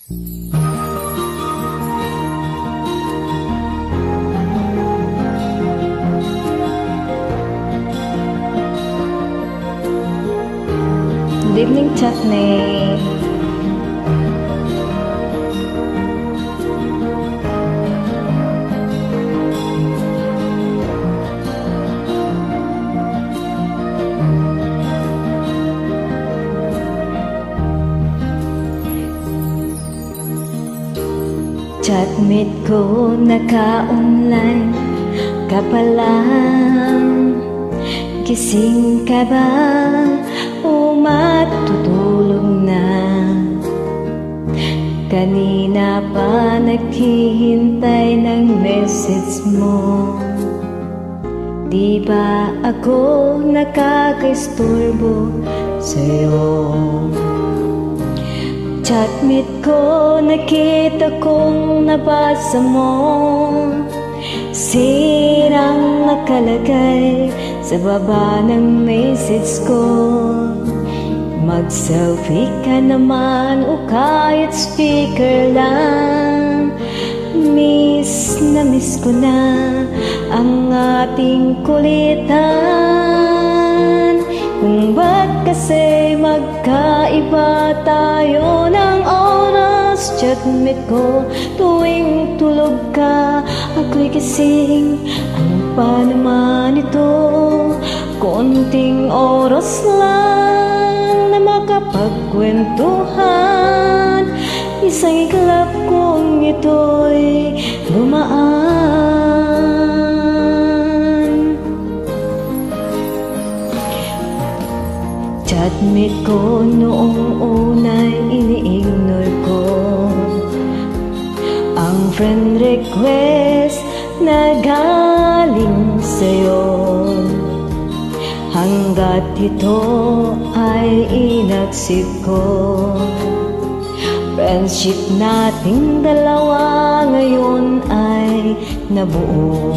Good evening, chatmate. Chatmate ko, naka-online ka pa lang. Gising ka ba o matutulog na? Kanina pa naghihintay ng message mo. Di ba ako nakakaistorbo sa'yo? Chatmate ko, nakita kong nabasa mo. Sirang nakalagay sa baba ng message ko. Mag-selfie ka naman o kahit speaker lang. Miss na miss ko na ang ating kulitan. Kung ba't kasi magkaiba tayo ng oras, chatmate ko, tuwing tulog ka, ako'y gising. Ano pa naman ito? Konting oras lang na makapagkwentuhan. Isang iglap kong ito'y dumaan. Chatmate ko, noong una'y ini-ignore ko ang friend request na galing sa'yo. Hanggat ito ay inaksip ko, friendship nating dalawa ngayon ay nabuo.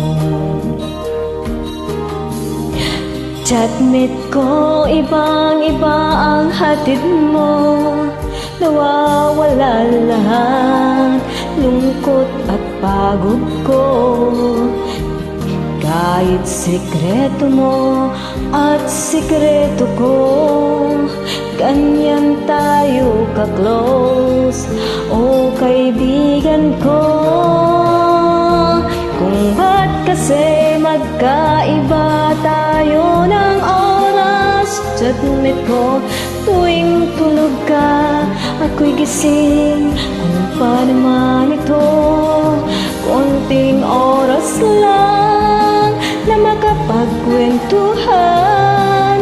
Chatmate ko, ibang-iba ang hatid mo. Nawawala lahat, lungkot at pagod ko. Kahit sikreto mo at sikreto ko, ganyan tayo ka-close, o kaibigan ko. Kung ba't kasi magkaiba tayo ng oras, chatmate ko, tuwing tulog ka, ako'y gising. Ano pa naman ito? Konting oras lang na makapagkwentuhan.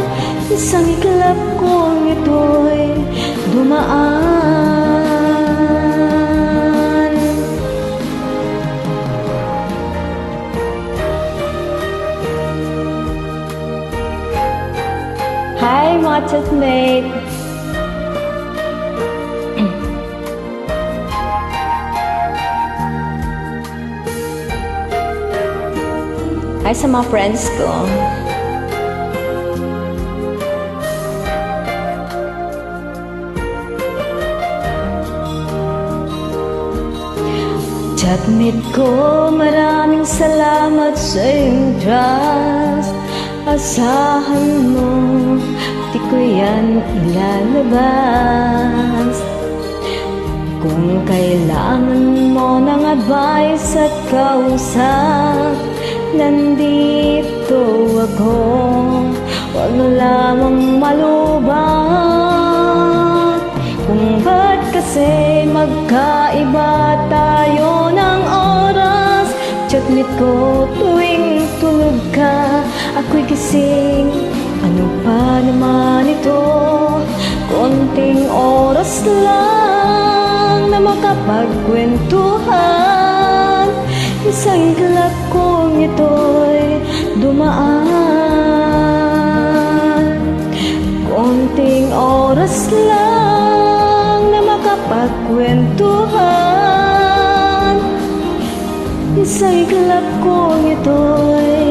Isang iglap kong ito'y dumaan. Hi mga chatmate! Hi sa mga friends ko. Chatmate ko, maraming salamat sa iyong trust. Asahan mo, di ko yan ilalabas. Kung kailangan mo ng advice at kausap, nandito ako. Huwag mo lamang malubat. Kung ba't kasi magkaiba tayo ng oras, chatmate ko, tuwing tulog ka, ako'y gising. Ano pa naman ito? Konting oras lang na makapagkwentuhan. Isang iglap kong ito'y dumaan. Konting oras lang na makapagkwentuhan. Isang iglap kong ito'y